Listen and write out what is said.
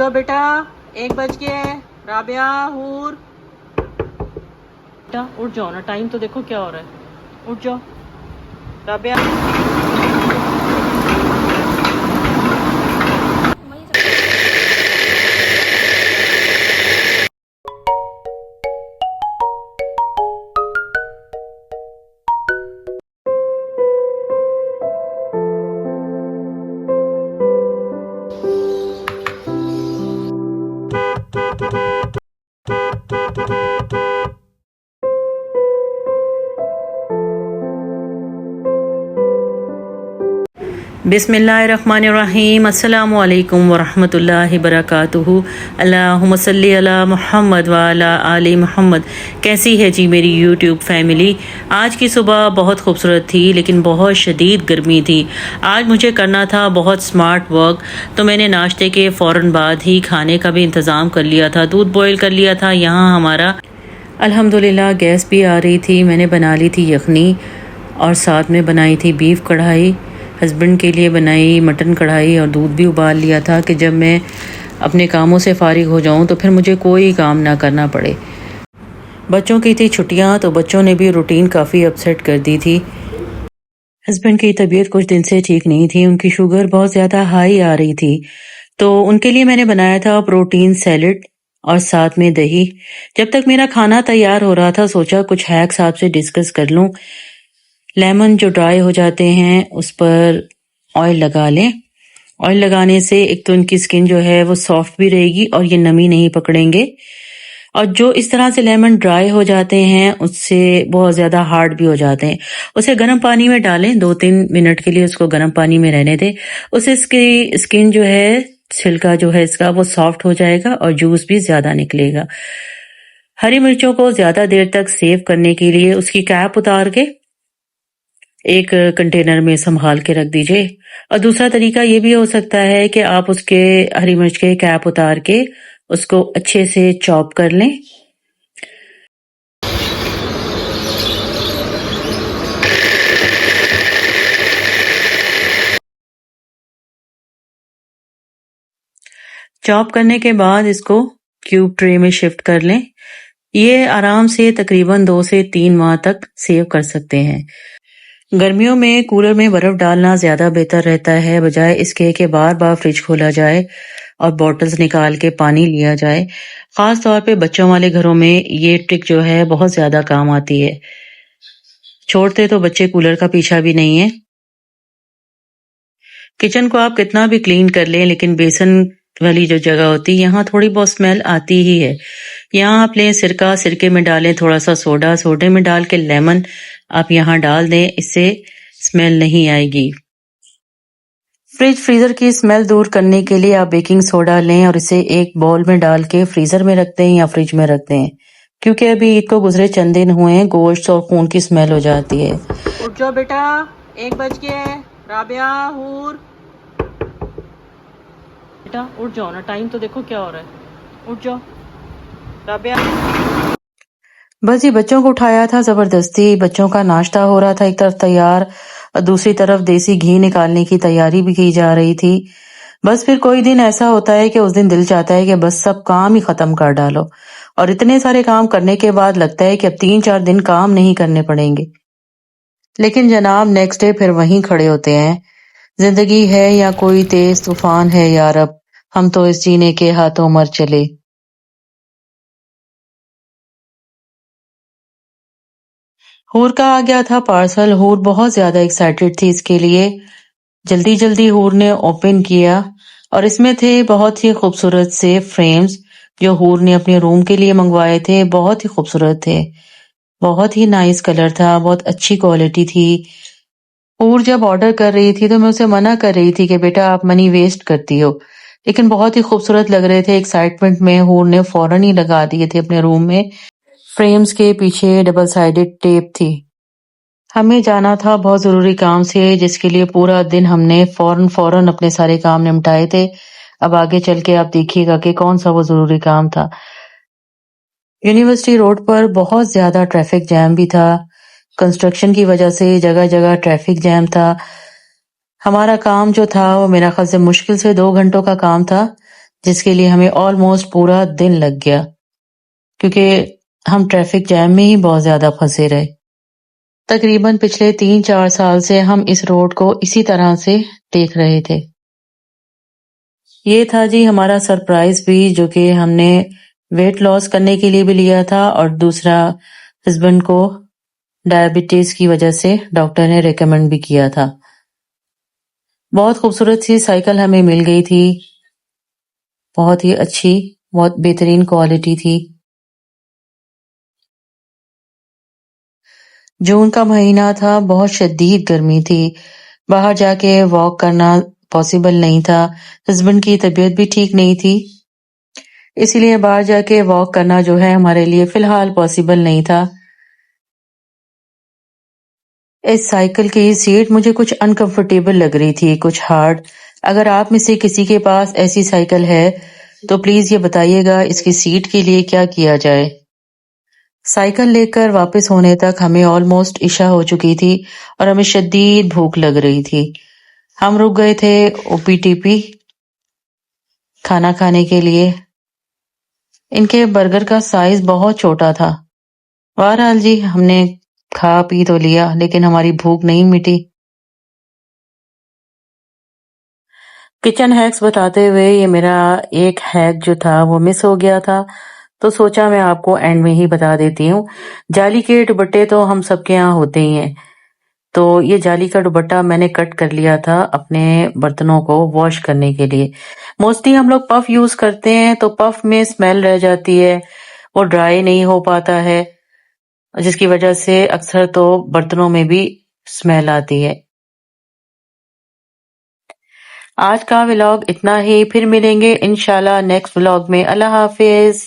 जाओ बेटा, 1 बज गया है। राबिया, हूर, बेटा उठ जाओ ना, टाइम तो देखो क्या हो रहा है। उठ जाओ राबिया। बिस्मिल्लाहिर्रहमानिर्रहीम। अस्सलामु अलैकुम वरहमतुल्लाहि बरकातुहू। अल्लाहुम्मा सल्ली अला मुहम्मद व अला आलि मुहम्मद। कैसी है जी मेरी यूट्यूब फैमिली? आज की सुबह बहुत खूबसूरत थी लेकिन बहुत शदीद गर्मी थी। आज मुझे करना था बहुत स्मार्ट वर्क, तो मैंने नाश्ते के फ़ौरन बाद ही खाने का भी इंतज़ाम कर लिया था। दूध बॉयल कर लिया था। यहाँ हमारा अल्हम्दुलिल्लाह गैस भी आ रही थी। मैंने बना ली थी यखनी और साथ में बनाई थी बीफ कढ़ाई। हस्बैंड के लिए बनाई मटन कढ़ाई और दूध भी उबाल लिया था कि जब मैं अपने कामों से फारिग हो जाऊं तो फिर मुझे कोई काम ना करना पड़े। बच्चों की थी छुट्टियां तो बच्चों ने भी रूटीन काफ़ी अपसेट कर दी थी। हस्बैंड की तबीयत कुछ दिन से ठीक नहीं थी, उनकी शुगर बहुत ज़्यादा हाई आ रही थी, तो उनके लिए मैंने बनाया था प्रोटीन सैलड और साथ में दही। जब तक मेरा खाना तैयार हो रहा था सोचा कुछ हैक्स आपसे डिस्कस कर लूं। लेमन जो ड्राई हो जाते हैं उस पर ऑयल लगा लें। ऑयल लगाने से एक तो उनकी स्किन जो है वो सॉफ्ट भी रहेगी और ये नमी नहीं पकड़ेंगे, और जो इस तरह से लेमन ड्राई हो जाते हैं उससे बहुत ज़्यादा हार्ड भी हो जाते हैं। उसे गर्म पानी में डालें, 2-3 मिनट के लिए उसको गर्म पानी में रहने दें। उससे इसकी स्किन जो है, छिलका जो है इसका, वो सॉफ्ट हो जाएगा और जूस भी ज़्यादा निकलेगा। हरी मिर्चों को ज़्यादा देर तक सेव करने के लिए उसकी कैप उतार के एक कंटेनर में संभाल के रख दीजिए। और दूसरा तरीका ये भी हो सकता है कि आप उसके हरी मिर्च के कैप उतार के उसको अच्छे से चॉप कर लें। चॉप करने के बाद इसको क्यूब ट्रे में शिफ्ट कर लें। ये आराम से तकरीबन 2 से 3 माह तक सेव कर सकते हैं। गर्मियों में कूलर में बर्फ डालना ज्यादा बेहतर रहता है, बजाय इसके कि बार बार फ्रिज खोला जाए और बॉटल्स निकाल के पानी लिया जाए। खास तौर पे बच्चों वाले घरों में ये ट्रिक जो है बहुत ज्यादा काम आती है। छोड़ते तो बच्चे कूलर का पीछा भी नहीं है। किचन को आप कितना भी क्लीन कर लें लेकिन बेसन वाली जो जगह होती है यहाँ थोड़ी बहुत स्मेल आती ही है। यहाँ आप लें सिरका, सिरके में डालें थोड़ा सा सोडा, सोडे में डाल के लेमन आप यहाँ डाल दें, इससे स्मेल नहीं आएगी। फ्रीजर की स्मेल दूर करने के लिए आप बेकिंग सोडा लें और इसे एक बाउल में डाल के फ्रीजर में रख दें या फ्रिज में रख दें, क्योंकि अभी ईद को गुजरे चंद दिन हुए हैं, गोश्त और खून की स्मेल हो जाती है। उठ जाओ बेटा, 1 बज गया है। राबिया, हूर, बेटा उठ जाओ ना, टाइम तो देखो क्या हो रहा है। उठ जाओ राबिया। बस ये बच्चों को उठाया था जबरदस्ती। बच्चों का नाश्ता हो रहा था एक तरफ तैयार और दूसरी तरफ देसी घी निकालने की तैयारी भी की जा रही थी। बस फिर कोई दिन ऐसा होता है कि उस दिन दिल चाहता है कि बस सब काम ही खत्म कर डालो, और इतने सारे काम करने के बाद लगता है कि अब 3-4 दिन काम नहीं करने पड़ेंगे। लेकिन जनाब नेक्स्ट डे फिर वहीं खड़े होते हैं। जिंदगी है या कोई तेज तूफान है यार, अब हम तो इस जीने के हाथों मर चले। हूर का आ गया था पार्सल। हूर बहुत ज्यादा एक्साइटेड थी इसके लिए। जल्दी जल्दी हूर ने ओपन किया और इसमें थे बहुत ही खूबसूरत से फ्रेम्स जो हूर ने अपने रूम के लिए मंगवाए थे। बहुत ही खूबसूरत थे, बहुत ही नाइस कलर था, बहुत अच्छी क्वालिटी थी। हूर जब ऑर्डर कर रही थी तो मैं उसे मना कर रही थी कि बेटा आप मनी वेस्ट करती हो, लेकिन बहुत ही खूबसूरत लग रहे थे। एक्साइटमेंट में हूर ने फौरन ही लगा दिए थे अपने रूम में। फ्रेम्स के पीछे डबल साइडेड टेप थी। हमें जाना था बहुत जरूरी काम से, जिसके लिए पूरा दिन हमने फौरन अपने सारे काम निपटाए थे। अब आगे चल के आप देखिएगा कि कौन सा वो जरूरी काम था। यूनिवर्सिटी रोड पर बहुत ज्यादा ट्रैफिक जैम भी था। कंस्ट्रक्शन की वजह से जगह जगह ट्रैफिक जैम था। हमारा काम जो था वो मेरा ख्याल से मुश्किल से 2 घंटों का काम था, جس کے لیے ہمیں آلموسٹ پورا دن لگ گیا، کیونکہ ہم ٹریفک جیم میں ہی بہت زیادہ پھنسے رہے۔ تقریباً پچھلے 3-4 سال سے ہم اس روڈ کو اسی طرح سے دیکھ رہے تھے۔ یہ تھا جی ہمارا سرپرائز بھی، جو کہ ہم نے ویٹ لاس کرنے کے لیے بھی لیا تھا، اور دوسرا ہسبینڈ کو ڈائبٹیز کی وجہ سے ڈاکٹر نے ریکمینڈ بھی کیا تھا۔ بہت خوبصورت سی سائیکل ہمیں مل گئی تھی، بہت ہی اچھی، بہت بہترین کوالٹی تھی۔ جون کا مہینہ تھا، بہت شدید گرمی تھی، باہر جا کے واک کرنا پاسبل نہیں تھا، ہسبینڈ کی طبیعت بھی ٹھیک نہیں تھی، اسی لیے باہر جا کے واک کرنا جو ہے ہمارے لیے فی الحال پاسبل نہیں تھا۔ اس سائیکل کی سیٹ مجھے کچھ انکمفرٹیبل لگ رہی تھی، کچھ ہارڈ۔ اگر آپ میں سے کسی کے پاس ایسی سائیکل ہے تو پلیز یہ بتائیے گا اس کی سیٹ کے لیے کیا کیا جائے۔ سائیکل لے کر واپس ہونے تک ہمیں آلموسٹ عشاء ہو چکی تھی اور ہمیں شدید بھوک لگ رہی تھی۔ ہم رک گئے تھے او پی ٹی پی کھانا کھانے کے لیے۔ ان کے برگر کا سائز بہت چھوٹا تھا۔ بہرحال جی ہم نے کھا پی تو لیا، لیکن ہماری بھوک نہیں مٹی۔ کچن ہیکس بتاتے ہوئے یہ میرا ایک ہیک جو تھا وہ مس ہو گیا تھا، تو سوچا میں آپ کو اینڈ میں ہی بتا دیتی ہوں۔ جالی کے دوپٹے تو ہم سب کے یہاں ہوتے ہی ہیں، تو یہ جالی کا دوپٹہ میں نے کٹ کر لیا تھا اپنے برتنوں کو واش کرنے کے لیے۔ موسٹلی ہم لوگ پف یوز کرتے ہیں تو پف میں اسمیل رہ جاتی ہے، وہ ڈرائی نہیں ہو پاتا ہے، جس کی وجہ سے اکثر تو برتنوں میں بھی اسمیل آتی ہے۔ آج کا ولاگ اتنا ہی، پھر ملیں گے انشاءاللہ نیکسٹ ولاگ میں۔ اللہ حافظ۔